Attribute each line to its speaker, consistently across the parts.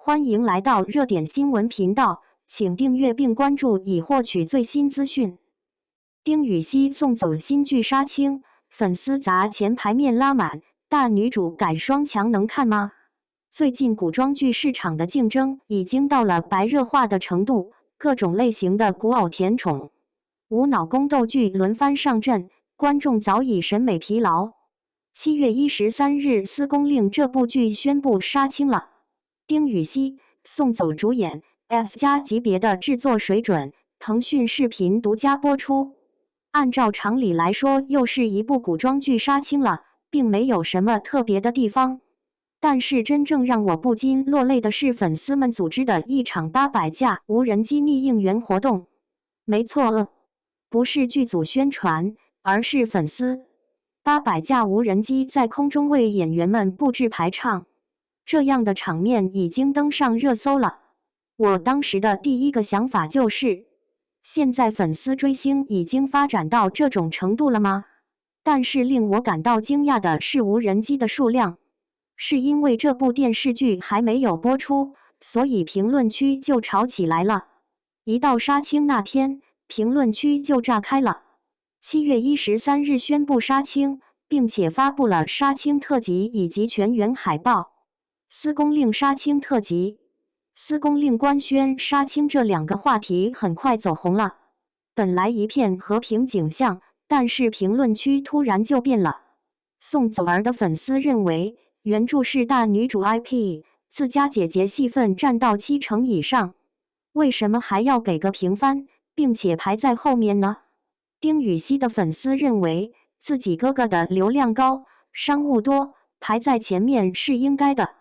Speaker 1: 欢迎来到热点新闻频道，请订阅并关注以获取最新资讯。丁禹兮送走新剧杀青，粉丝砸前排面拉满，大女主改双强能看吗？最近古装剧市场的竞争已经到了白热化的程度，各种类型的古偶甜宠、无脑宫斗剧轮番上阵，观众早已审美疲劳。7月13日，《司公令》这部剧宣布杀青了。丁禹兮、送走主演 S 加级别的制作水准，腾讯视频独家播出。按照常理来说，又是一部古装剧杀青了，并没有什么特别的地方。但是真正让我不禁落泪的是粉丝们组织的一场800架无人机逆应援活动。没错，不是剧组宣传，而是粉丝。800架无人机在空中为演员们布置排场。这样的场面已经登上热搜了。我当时的第一个想法就是，现在粉丝追星已经发展到这种程度了吗？但是令我感到惊讶的是无人机的数量。是因为这部电视剧还没有播出，所以评论区就吵起来了。一到杀青那天，评论区就炸开了。7月13日宣布杀青，并且发布了杀青特辑以及全员海报。司公令杀青特辑、司公令官宣杀青这两个话题很快走红了。本来一片和平景象，但是评论区突然就变了。宋祖儿的粉丝认为，原著是大女主 IP， 自家姐姐戏份占到70%以上，为什么还要给个平番，并且排在后面呢？丁禹兮的粉丝认为，自己哥哥的流量高，商务多，排在前面是应该的。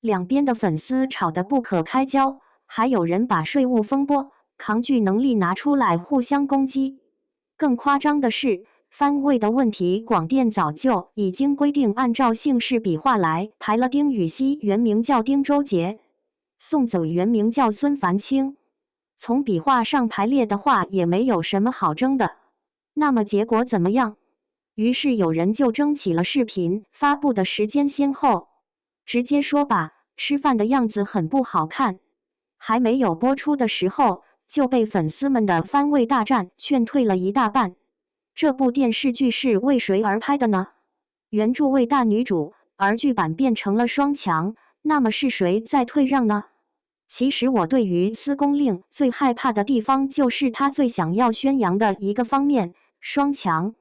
Speaker 1: 两边的粉丝吵得不可开交，还有人把税务风波、抗拒能力拿出来互相攻击。更夸张的是，番位的问题，广电早就已经规定按照姓氏笔画来排了。丁禹兮原名叫丁周杰，送走原名叫孙凡清。从笔画上排列的话，也没有什么好争的。那么结果怎么样？于是有人就争起了视频发布的时间先后，直接说吧，吃饭的样子很不好看。还没有播出的时候，就被粉丝们的番位大战劝退了一大半。这部电视剧是为谁而拍的呢？原著为大女主，而剧版变成了双强，那么是谁在退让呢？其实我对于司公令最害怕的地方，就是他最想要宣扬的一个方面——双强。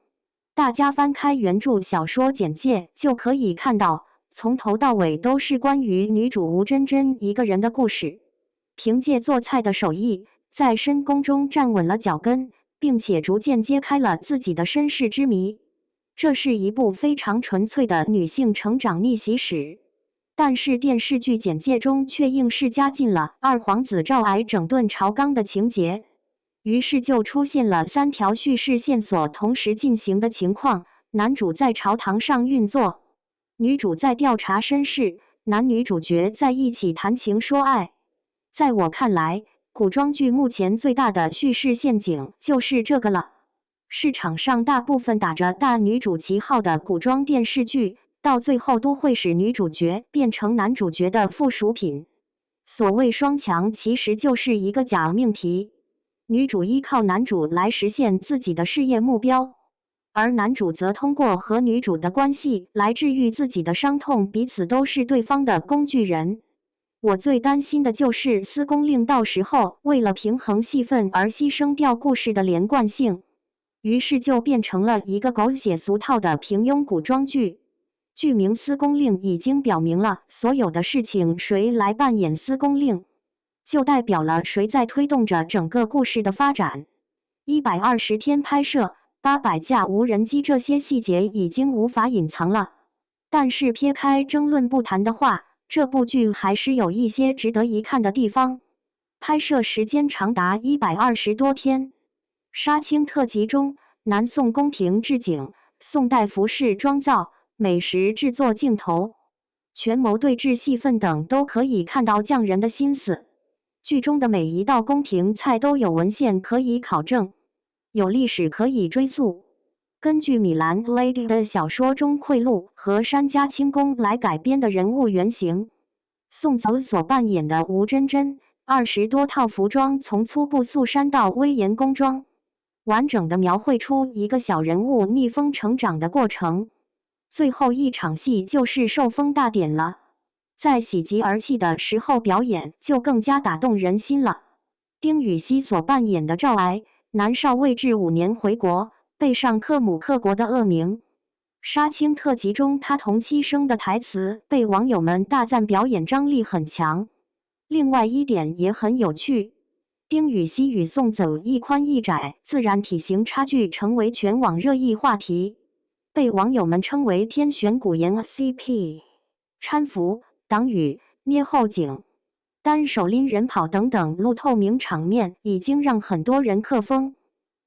Speaker 1: 大家翻开原著小说简介就可以看到，从头到尾都是关于女主吴真真一个人的故事。凭借做菜的手艺，在深宫中站稳了脚跟，并且逐渐揭开了自己的身世之谜。这是一部非常纯粹的女性成长逆袭史。但是电视剧简介中却硬是加进了二皇子赵矮整顿朝纲的情节，于是就出现了3条叙事线索同时进行的情况：男主在朝堂上运作，女主在调查身世，男女主角在一起谈情说爱。在我看来，古装剧目前最大的叙事陷阱就是这个了。市场上大部分打着大女主旗号的古装电视剧，到最后都会使女主角变成男主角的附属品。所谓双强，其实就是一个假命题。女主依靠男主来实现自己的事业目标，而男主则通过和女主的关系来治愈自己的伤痛，彼此都是对方的工具人。我最担心的就是司公令到时候为了平衡戏份而牺牲掉故事的连贯性，于是就变成了一个狗血俗套的平庸古装剧。剧名司公令已经表明了所有的事情谁来扮演司公令，就代表了谁在推动着整个故事的发展。120天拍摄，800架无人机，这些细节已经无法隐藏了。但是撇开争论不谈的话，这部剧还是有一些值得一看的地方。拍摄时间长达120多天。杀青特辑中，南宋宫廷置景、宋代服饰妆造、美食制作镜头、权谋对峙戏份等都可以看到匠人的心思。剧中的每一道宫廷菜都有文献可以考证，有历史可以追溯。根据米兰 Lady 的小说中贿赂和山家清宫来改编的人物原型，宋祖所扮演的吴真真，20多套服装从粗布素衫到威严工装，完整的描绘出一个小人物逆风成长的过程。最后一场戏就是受封大典了，在喜极而泣的时候表演就更加打动人心了。丁禹兮所扮演的赵癌，南少尉治5年回国，背上克母克国的恶名。杀青特辑中他同期声的台词被网友们大赞表演张力很强。另外一点也很有趣，丁禹兮与宋祖一宽一窄，自然体型差距成为全网热议话题，被网友们称为天选古颜 CP。搀扶、挡雨、捏后颈、单手拎人跑等等路透名场面已经让很多人克疯，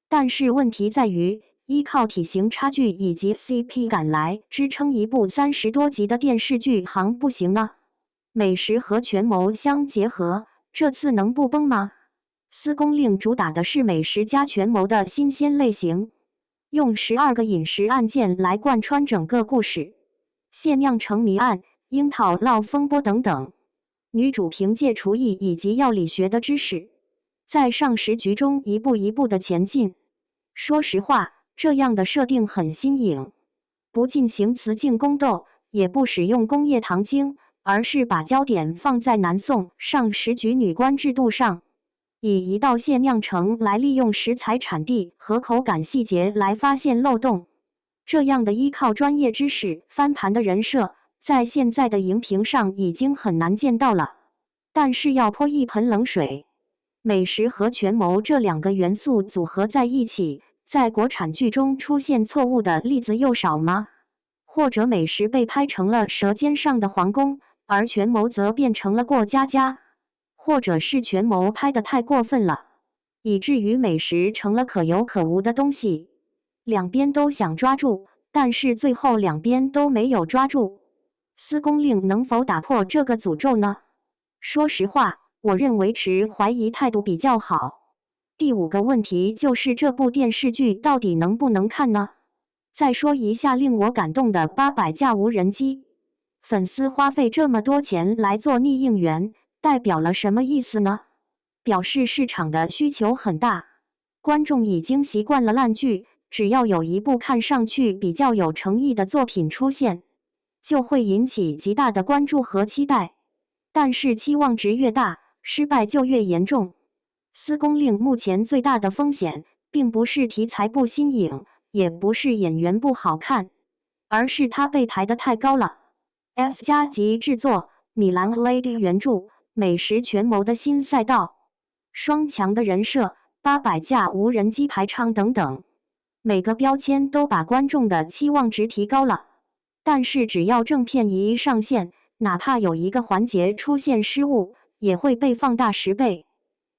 Speaker 1: 但是问题在于，依靠体型差距以及 CP 感来支撑一部30多集的电视剧行不行呢？美食和权谋相结合，这次能不崩吗？司公令主打的是美食加权谋的新鲜类型，用12个饮食案件来贯穿整个故事，谢酿成谜案、樱桃烙风波等等。女主凭借厨艺以及药理学的知识，在上10局中一步一步的前进。说实话，这样的设定很新颖，不进行雌竞宫斗，也不使用工业糖精，而是把焦点放在南宋上10局女官制度上，以一道蟹酿成来利用食材产地和口感细节来发现漏洞。这样的依靠专业知识翻盘的人设，在现在的荧屏上已经很难见到了。但是要泼一盆冷水，美食和权谋这2个元素组合在一起，在国产剧中出现错误的例子又少吗？或者美食被拍成了《舌尖上的皇宫》，而权谋则变成了过家家？或者是权谋拍得太过分了，以至于美食成了可有可无的东西？两边都想抓住，但是最后两边都没有抓住。司公令能否打破这个诅咒呢？说实话，我认为持怀疑态度比较好。第5个问题就是这部电视剧到底能不能看呢？再说一下令我感动的800架无人机，粉丝花费这么多钱来做逆应援，代表了什么意思呢？表示市场的需求很大，观众已经习惯了烂剧，只要有一部看上去比较有诚意的作品出现，就会引起极大的关注和期待。但是期望值越大，失败就越严重。司公令目前最大的风险，并不是题材不新颖，也不是演员不好看，而是它被抬得太高了。S 加级制作，米兰 Lady 原著，美食权谋的新赛道，双强的人设，800架无人机排场等等，每个标签都把观众的期望值提高了。但是只要正片一上线，哪怕有一个环节出现失误，也会被放大10倍。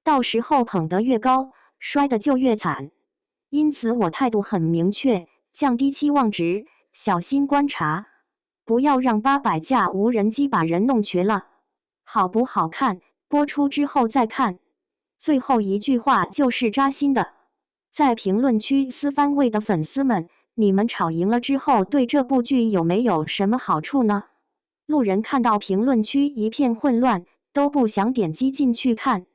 Speaker 1: 到时候捧得越高，摔得就越惨。因此我态度很明确，降低期望值，小心观察，不要让800架无人机把人弄瘸了。好不好看，播出之后再看。最后一句话就是扎心的，在评论区撕番位的粉丝们，你们吵赢了之后，对这部剧有没有什么好处呢？路人看到评论区一片混乱，都不想点击进去看。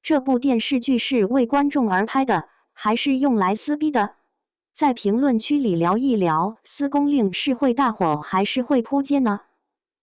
Speaker 1: 这部电视剧是为观众而拍的，还是用来撕逼的？在评论区里聊一聊，司公令是会大火还是会扑街呢？